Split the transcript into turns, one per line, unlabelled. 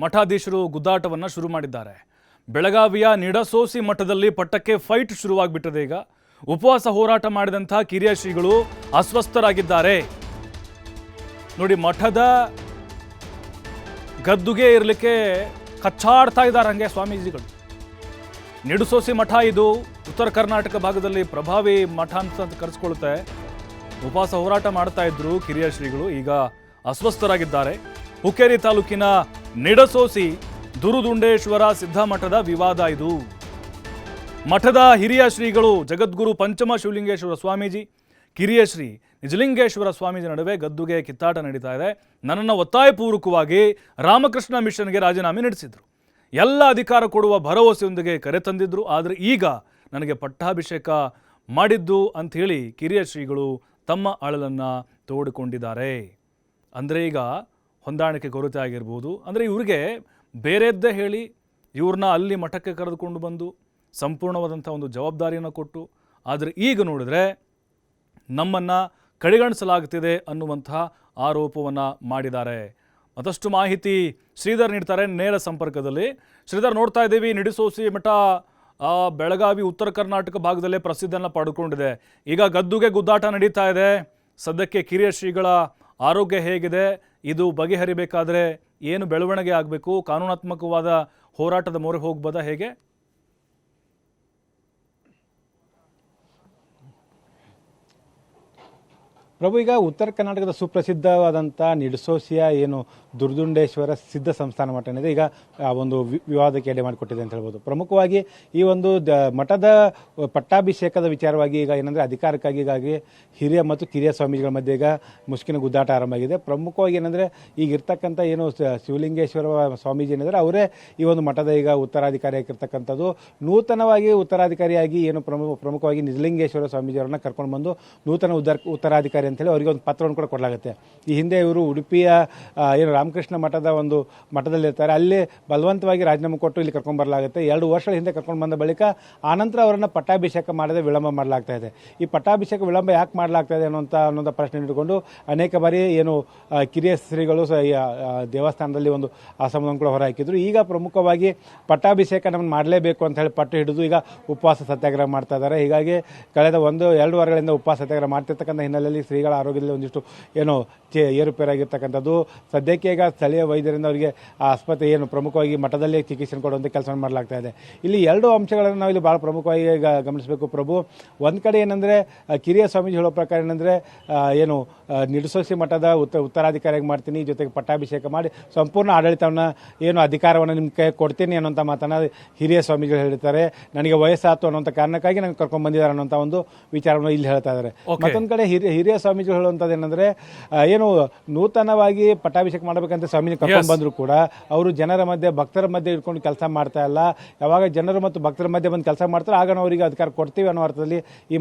ಮಠಾಧೀಶರು ಗುದ್ದಾಟವನ್ನು ಶುರು ಮಾಡಿದ್ದಾರೆ. ಬೆಳಗಾವಿಯ ನಿಡಸೋಸಿ ಮಠದಲ್ಲಿ ಪಟ್ಟಕ್ಕೆ ಫೈಟ್ ಶುರುವಾಗ್ಬಿಟ್ಟಿದೆ. ಈಗ ಉಪವಾಸ ಹೋರಾಟ ಮಾಡಿದಂಥ ಕಿರಿಯ ಶ್ರೀಗಳು ಅಸ್ವಸ್ಥರಾಗಿದ್ದಾರೆ. ನೋಡಿ, ಮಠದ ಗದ್ದುಗೆ ಇರಲಿಕ್ಕೆ ಕಚ್ಚಾಡ್ತಾ ಇದ್ದಾರೆ ಹಂಗೆ ಸ್ವಾಮೀಜಿಗಳು. ನಿಡಸೋಸಿ ಮಠ ಇದು ಉತ್ತರ ಕರ್ನಾಟಕ ಭಾಗದಲ್ಲಿ ಪ್ರಭಾವಿ ಮಠ ಅಂತ ಕರೆಸ್ಕೊಳುತ್ತೆ. ಉಪವಾಸ ಹೋರಾಟ ಮಾಡ್ತಾ ಇದ್ರು ಕಿರಿಯ ಶ್ರೀಗಳು, ಈಗ ಅಸ್ವಸ್ಥರಾಗಿದ್ದಾರೆ. ಹುಕ್ಕೇರಿ ತಾಲೂಕಿನ ನಿಡಸೋಸಿ ದುರುದುಂಡೇಶ್ವರ ಸಿದ್ಧಮಠದ ವಿವಾದ ಇದು. ಮಠದ ಹಿರಿಯ ಶ್ರೀಗಳು ಜಗದ್ಗುರು ಪಂಚಮ ಶಿವಲಿಂಗೇಶ್ವರ ಸ್ವಾಮೀಜಿ, ಕಿರಿಯ ಶ್ರೀ ನಿಜಲಿಂಗೇಶ್ವರ ಸ್ವಾಮೀಜಿ ನಡುವೆ ಗದ್ದುಗೆ ಕಿತ್ತಾಟ ನಡೀತಾ ಇದೆ. ನನ್ನನ್ನು ಒತ್ತಾಯಪೂರ್ವಕವಾಗಿ ರಾಮಕೃಷ್ಣ ಮಿಷನ್ಗೆ ರಾಜೀನಾಮೆ ನಡೆಸಿದ್ರು. ಎಲ್ಲ ಅಧಿಕಾರ ಕೊಡುವ ಭರವಸೆಯೊಂದಿಗೆ ಕರೆ ತಂದಿದ್ರು. ಆದರೆ ಈಗ ನನಗೆ ಪಟ್ಟಾಭಿಷೇಕ ಮಾಡಿದ್ದು ಅಂಥೇಳಿ ಕಿರಿಯ ಶ್ರೀಗಳು ತಮ್ಮ ಅಳಲನ್ನು ತೋಡಿಕೊಂಡಿದ್ದಾರೆ. ಅಂದರೆ ಈಗ ಹೊಂದಾಣಿಕೆ ಕೊರತೆ ಆಗಿರ್ಬೋದು. ಅಂದರೆ ಇವ್ರಿಗೆ ಬೇರೆದ್ದೇ ಹೇಳಿ ಇವ್ರನ್ನ ಅಲ್ಲಿ ಮಠಕ್ಕೆ ಕರೆದುಕೊಂಡು ಬಂದು ಸಂಪೂರ್ಣವಾದಂಥ ಒಂದು ಜವಾಬ್ದಾರಿಯನ್ನು ಕೊಟ್ಟು, ಆದರೆ ಈಗ ನೋಡಿದ್ರೆ ನಮ್ಮನ್ನು ಕಡೆಗಣಿಸಲಾಗುತ್ತಿದೆ ಅನ್ನುವಂತಹ ಆರೋಪವನ್ನು ಮಾಡಿದ್ದಾರೆ. ಮತ್ತಷ್ಟು ಮಾಹಿತಿ ಶ್ರೀಧರ್ ನೀಡ್ತಾರೆ ನೇರ ಸಂಪರ್ಕದಲ್ಲಿ. ಶ್ರೀಧರ್, ನೋಡ್ತಾ ಇದ್ದೀವಿ ನಿಡಸೋಸಿ ಮಠ ಬೆಳಗಾವಿ ಉತ್ತರ ಕರ್ನಾಟಕ ಭಾಗದಲ್ಲೇ ಪ್ರಸಿದ್ಧಿಯನ್ನು ಪಡ್ಕೊಂಡಿದೆ. ಈಗ ಗದ್ದುಗೆ ಗುದ್ದಾಟ ನಡೀತಾ ಇದೆ. ಸದ್ಯಕ್ಕೆ ಕಿರಿಯ ಶ್ರೀಗಳ ಆರೋಗ್ಯ ಹೇಗಿದೆ? ಇದು ಬಗೆಹರಿಬೇಕಾದ್ರೆ ಏನು ಬೆಳವಣಿಗೆ ಆಗಬೇಕು? ಕಾನೂನಾತ್ಮಕವಾದ ಹೋರಾಟದ ಮೊರೆ ಹೋಗ್ಬೋದಾ? ಹೇಗೆ?
ಪ್ರಭು, ಈಗ ಉತ್ತರ ಕರ್ನಾಟಕದ ಸುಪ್ರಸಿದ್ಧವಾದಂಥ ನಿಡಸೋಸಿಯ ಏನು ದುರ್ದುಂಡೇಶ್ವರ ಸಿದ್ಧ ಸಂಸ್ಥಾನ ಮಠ ಏನಿದೆ, ಈಗ ಒಂದು ವಿವಾದಕ್ಕೆ ಎಡೆ ಮಾಡಿಕೊಟ್ಟಿದೆ ಅಂತ ಹೇಳ್ಬೋದು. ಪ್ರಮುಖವಾಗಿ ಈ ಒಂದು ಮಠದ ಪಟ್ಟಾಭಿಷೇಕದ ವಿಚಾರವಾಗಿ ಈಗ ಏನಂದರೆ ಅಧಿಕಾರಕ್ಕಾಗಿ ಹೀಗಾಗಿ ಹಿರಿಯ ಮತ್ತು ಕಿರಿಯ ಸ್ವಾಮೀಜಿಗಳ ಮಧ್ಯೆ ಈಗ ಮುಷ್ಕಿನ ಗುದ್ದಾಟ ಆರಂಭ ಆಗಿದೆ. ಪ್ರಮುಖವಾಗಿ ಏನಂದರೆ ಈಗ ಇರ್ತಕ್ಕಂಥ ಏನು ಶಿವಲಿಂಗೇಶ್ವರ ಸ್ವಾಮೀಜಿ ಏನಿದ್ದಾರೆ ಅವರೇ ಈ ಒಂದು ಮಠದ ಈಗ ಉತ್ತರಾಧಿಕಾರಿಯಾಗಿರ್ತಕ್ಕಂಥದ್ದು. ನೂತನವಾಗಿ ಉತ್ತರಾಧಿಕಾರಿಯಾಗಿ ಏನು ಪ್ರಮುಖವಾಗಿ ನಿಜಲಿಂಗೇಶ್ವರ ಸ್ವಾಮೀಜಿಯವರನ್ನ ಕರ್ಕೊಂಡು ಬಂದು ನೂತನ ಉತ್ತರಾಧಿಕಾರಿ ಅಂತೇಳಿ ಅವರಿಗೆ ಒಂದು ಪತ್ರವನ್ನು ಕೂಡ ಕೊಡಲಾಗುತ್ತೆ. ಈ ಹಿಂದೆ ಇವರು ಉಡುಪಿಯ ಏನು ರಾಮಕೃಷ್ಣ ಮಠದಲ್ಲಿರ್ತಾರೆ, ಅಲ್ಲಿ ಬಲವಂತವಾಗಿ ರಾಜೀನಾಮೆ ಕೊಟ್ಟು ಇಲ್ಲಿ ಕರ್ಕೊಂಡು ಬರಲಾಗುತ್ತೆ. 2 ವರ್ಷಗಳ ಹಿಂದೆ ಕರ್ಕೊಂಡು ಬಂದ ಬಳಿಕ ಆನಂತರ ಅವರನ್ನು ಪಟ್ಟಾಭಿಷೇಕ ಮಾಡದೆ ವಿಳಂಬ ಮಾಡಲಾಗ್ತಾ ಇದೆ. ಈ ಪಟ್ಟಾಭಿಷೇಕ ವಿಳಂಬ ಯಾಕೆ ಮಾಡಲಾಗ್ತಾ ಇದೆ ಅನ್ನೋಂಥ ಪ್ರಶ್ನೆ ಇಟ್ಟುಕೊಂಡು ಅನೇಕ ಬಾರಿ ಏನು ಕಿರಿಯ ಶ್ರೀಗಳು ದೇವಸ್ಥಾನದಲ್ಲಿ ಒಂದು ಅಸಮಾಧಾನ ಕೂಡ ಹೊರಹಾಕಿದ್ರು. ಈಗ ಪ್ರಮುಖವಾಗಿ ಪಟ್ಟಾಭಿಷೇಕ ನಮ್ಮನ್ನು ಮಾಡಲೇಬೇಕು ಅಂತ ಹೇಳಿ ಪಟ್ಟು ಹಿಡಿದು ಈಗ ಉಪವಾಸ ಸತ್ಯಾಗ್ರಹ ಮಾಡ್ತಾ ಇದ್ದಾರೆ. ಹೀಗಾಗಿ ಕಳೆದ 1-2 ವಾರಗಳಿಂದ ಉಪವಾಸ ಸತ್ಯಾಗ್ರಹ ಮಾಡ್ತಿರ್ತಕ್ಕಂಥ ಹಿನ್ನೆಲೆಯಲ್ಲಿ ಶ್ರೀಗಳ ಆರೋಗ್ಯದಲ್ಲಿ ಒಂದಿಷ್ಟು ಏನು ಏರುಪೇರಾಗಿರ್ತಕ್ಕಂಥದ್ದು. ಸದ್ಯಕ್ಕೆ ಈಗ ಸ್ಥಳೀಯ ವೈದ್ಯರಿಂದ ಅವರಿಗೆ ಆಸ್ಪತ್ರೆ ಏನು ಪ್ರಮುಖವಾಗಿ ಮಠದಲ್ಲೇ ಚಿಕಿತ್ಸೆ ಕೊಡುವಂಥ ಕೆಲಸವನ್ನು ಮಾಡಲಾಗ್ತಾ ಇದೆ. ಇಲ್ಲಿ 2 ಅಂಶಗಳನ್ನು ನಾವು ಇಲ್ಲಿ ಭಾಳ ಪ್ರಮುಖವಾಗಿ ಗಮನಿಸಬೇಕು ಪ್ರಭು. ಒಂದು ಕಡೆ ಏನಂದರೆ ಕಿರಿಯ ಸ್ವಾಮೀಜಿ ಹೇಳೋ ಪ್ರಕಾರ ಏನಂದರೆ ಏನು ನಿಡಸೋಸಿ ಮಠದ ಉತ್ತರಾಧಿಕಾರಿಯಾಗಿ ಮಾಡ್ತೀನಿ, ಜೊತೆಗೆ ಪಟ್ಟಾಭಿಷೇಕ ಮಾಡಿ ಸಂಪೂರ್ಣ ಆಡಳಿತವನ್ನು ಏನು ಅಧಿಕಾರವನ್ನು ನಿಮ್ಮ ಕೈ ಕೊಡ್ತೀನಿ ಅನ್ನೋಂಥ ಮಾತನ್ನು ಹಿರಿಯ ಸ್ವಾಮೀಜಿಗಳು ಹೇಳ್ತಾರೆ. ನನಗೆ ವಯಸ್ಸಾಯ್ತು ಅನ್ನೋಂಥ ಕಾರಣಕ್ಕಾಗಿ ನನಗೆ ಕರ್ಕೊಂಡು ಬಂದಿದ್ದಾರೆ ಅನ್ನೋಂಥ ಒಂದು ವಿಚಾರವನ್ನು ಇಲ್ಲಿ ಹೇಳ್ತಾ ಇದ್ದಾರೆ. ಮತ್ತೊಂದು ಕಡೆ ಹಿರಿಯ ಸ್ವಾಮೀಜಿಗಳು ಹೇಳುವಂಥದ್ದು ಏನಂದರೆ ಏನು ನೂತನವಾಗಿ ಪಟ್ಟಾಭಿಷೇಕ ಮಾಡಬೇಕಂತ ಸ್ವಾಮೀಜಿ ಕರ್ಕೊಂಡು ಬಂದರೂ ಕೂಡ ಅವರು ಜನರ ಮಧ್ಯೆ ಭಕ್ತರ ಮಧ್ಯೆ ಇಟ್ಕೊಂಡು ಕೆಲಸ ಮಾಡ್ತಾ ಇಲ್ಲ. ಯಾವಾಗ ಜನರು ಮತ್ತು ಭಕ್ತರ ಮಧ್ಯೆ ಬಂದು ಕೆಲಸ ಮಾಡ್ತಾರೆ ಆಗ ನಾವು ಅವರಿಗೆ ಅಧಿಕಾರ ಕೊಡ್ತೀವಿ ಅನ್ನೋ ಅರ್ಥದಲ್ಲಿ ಈ